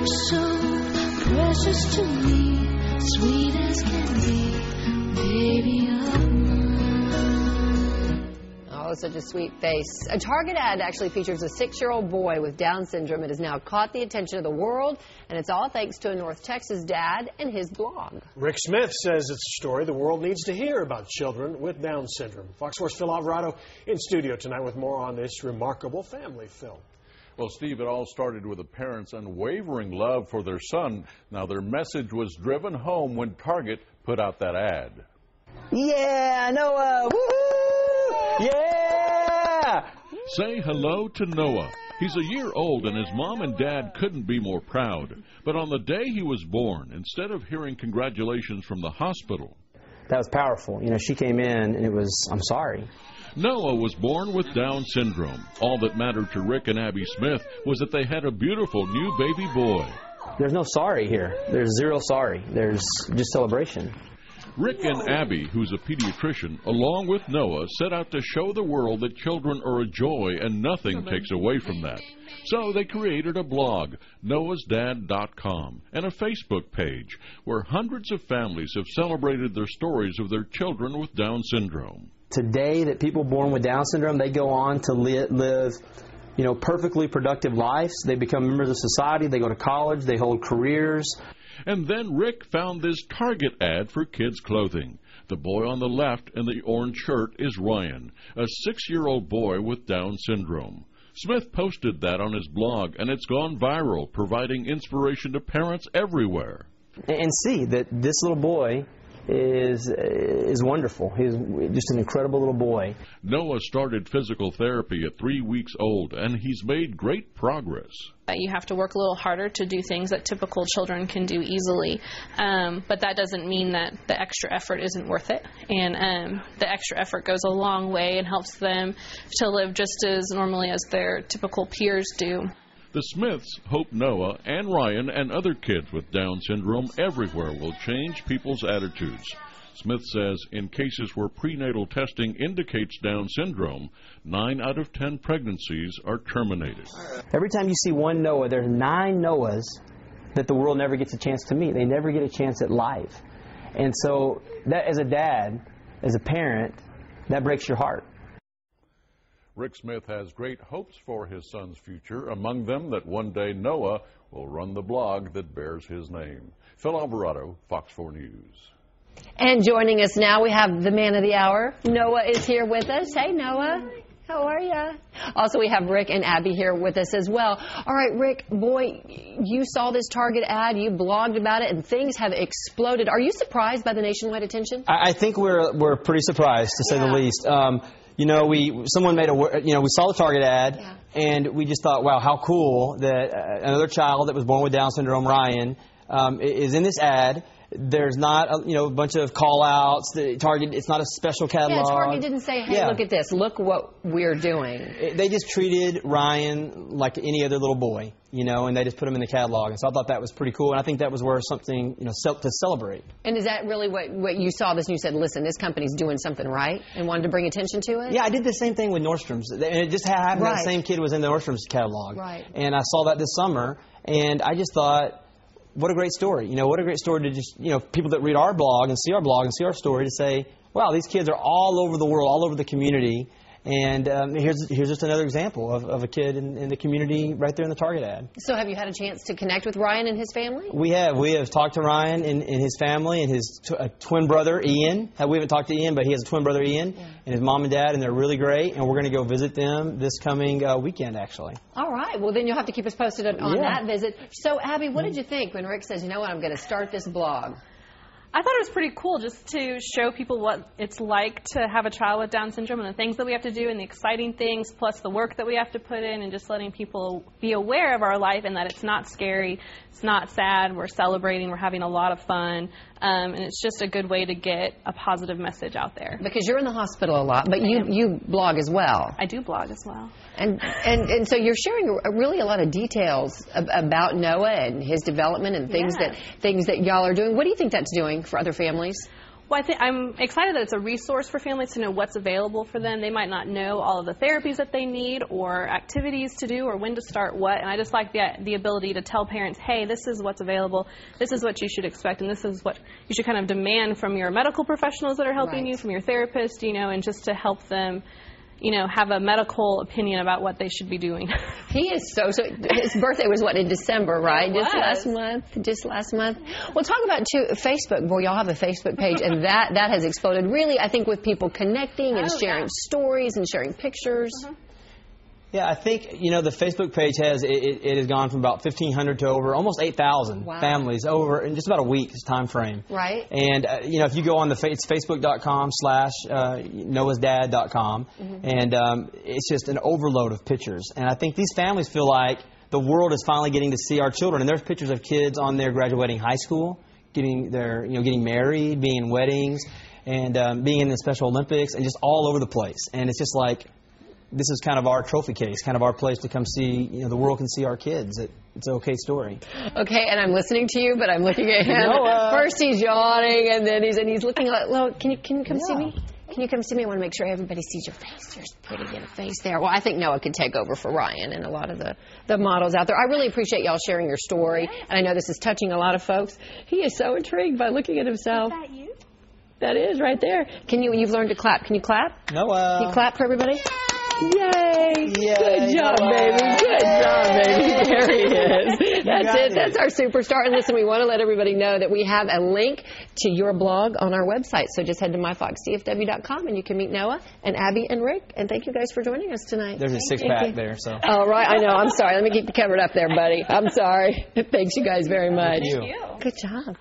so precious to me, sweet as can be, baby of mine. Oh, such a sweet face. A Target ad actually features a 6-year-old boy with Down syndrome. It has now caught the attention of the world, and it's all thanks to a North Texas dad and his blog. Rick Smith says it's a story the world needs to hear about children with Down syndrome. Fox 4's Phil Alvarado in studio tonight with more on this remarkable family film. Well, Steve, it all started with a parent's unwavering love for their son. Now, their message was driven home when Target put out that ad. Yeah, Noah! Woohoo! Yeah! Say hello to Noah. He's a year old, and his mom and dad couldn't be more proud. But on the day he was born, instead of hearing congratulations from the hospital... That was powerful. You know, she came in, and it was, I'm sorry. Noah was born with Down syndrome. All that mattered to Rick and Abby Smith was that they had a beautiful new baby boy. There's no sorry here. There's zero sorry. There's just celebration. Rick and Abby, who's a pediatrician, along with Noah, set out to show the world that children are a joy and nothing takes away from that. So they created a blog, noahsdad.com, and a Facebook page where hundreds of families have celebrated their stories of their children with Down syndrome. Today, that people born with Down syndrome, they go on to live, you know, perfectly productive lives. They become members of society. They go to college. They hold careers. And then Rick found this Target ad for kids' clothing. The boy on the left in the orange shirt is Ryan, a 6-year-old boy with Down syndrome. Smith posted that on his blog, and it's gone viral, providing inspiration to parents everywhere. And see that this little boy is wonderful. He's just an incredible little boy. Noah started physical therapy at 3 weeks old, and he's made great progress. You have to work a little harder to do things that typical children can do easily, but that doesn't mean that the extra effort isn't worth it. And the extra effort goes a long way and helps them to live just as normally as their typical peers do. The Smiths hope Noah and Ryan and other kids with Down syndrome everywhere will change people's attitudes. Smith says in cases where prenatal testing indicates Down syndrome, 9 out of 10 pregnancies are terminated. Every time you see one Noah, there's 9 Noahs that the world never gets a chance to meet. They never get a chance at life. And so that, as a dad, as a parent, that breaks your heart. Rick Smith has great hopes for his son's future, among them that one day Noah will run the blog that bears his name. Phil Alvarado, Fox 4 News. And joining us now, we have the man of the hour. Noah is here with us. Hey, Noah. How are you? Also, we have Rick and Abby here with us as well. All right, Rick, boy, you saw this Target ad, you blogged about it, and things have exploded. Are you surprised by the nationwide attention? I think we're pretty surprised, to say the least. You know, someone made we saw the Target ad, and we just thought, wow, how cool that another child that was born with Down syndrome, Ryan, is in this ad. There's not a bunch of call-outs. Target, it's not a special catalog. Yeah, Target didn't say, hey, look at this. Look what we're doing. They just treated Ryan like any other little boy, and they just put him in the catalog. And so I thought that was pretty cool, and I think that was worth something, to celebrate. And is that really what you saw this and you said, listen, this company's doing something right, and wanted to bring attention to it? Yeah, I did the same thing with Nordstrom's. And it just happened that the same kid was in the Nordstrom's catalog. Right. And I saw that this summer, and I just thought, what a great story. What a great story to just, people that read our blog and see our story to say, wow, these kids are all over the world, all over the community. And here's just another example of a kid in the community right there in the Target ad. So have you had a chance to connect with Ryan and his family? We have talked to Ryan and his family and his twin brother, Ian. We haven't talked to Ian, but he has a twin brother, Ian, and his mom and dad, and they're really great. And we're going to go visit them this coming weekend, actually. All right. Well, then you'll have to keep us posted on that visit. So, Abby, what did you think when Rick says, you know what, I'm going to start this blog? I thought it was pretty cool just to show people what it's like to have a child with Down syndrome and the things that we have to do and the exciting things, plus the work that we have to put in, and just letting people be aware of our life and that it's not scary, it's not sad, we're celebrating, we're having a lot of fun, and it's just a good way to get a positive message out there. Because you're in the hospital a lot, but you blog as well. I do blog as well. And so you're sharing really a lot of details about Noah and his development and things that y'all are doing. What do you think that's doing for other families? Well, I'm excited that it's a resource for families to know what's available for them. They might not know all of the therapies that they need or activities to do or when to start what. And I just like the ability to tell parents, hey, this is what's available, this is what you should expect, and this is what you should kind of demand from your medical professionals that are helping you, from your therapist, and just to help them have a medical opinion about what they should be doing. He is so his birthday was in December, right? Just last month. Well, talk about Facebook. Boy, y'all have a Facebook page, and that has exploded. Really, I think with people connecting and sharing stories and sharing pictures. Yeah, I think, the Facebook page has gone from about 1,500 to over almost 8,000 families over in just about a week's time frame. Right. And, if you go on it's facebook.com/noahsdad.com, and it's just an overload of pictures. And I think these families feel like the world is finally getting to see our children. And there's pictures of kids on there graduating high school, getting married, being in weddings, and being in the Special Olympics, and just all over the place. And it's just like, this is kind of our trophy case, kind of our place to come see, the world can see our kids. It's an okay story. Okay, and I'm listening to you, but I'm looking at him. First he's yawning, and then he's looking like, can you come see me? Can you come see me? I want to make sure everybody sees your face. There's pretty good face there. Well, I think Noah could take over for Ryan and a lot of the models out there. I really appreciate y'all sharing your story, and I know this is touching a lot of folks. He is so intrigued by looking at himself. Is that you? That is right there. You've learned to clap. Can you clap? Noah. Can you clap for everybody? Yay! Yay. Good job, baby. Good job, baby. There he is. That's it. That's our superstar. And listen, we want to let everybody know that we have a link to your blog on our website. So just head to myfoxdfw.com and you can meet Noah and Abby and Rick. And thank you guys for joining us tonight. There's a six-pack there. So. All right. I know. I'm sorry. Let me keep you covered up there, buddy. I'm sorry. Thanks you guys very much. Thank you. Good job.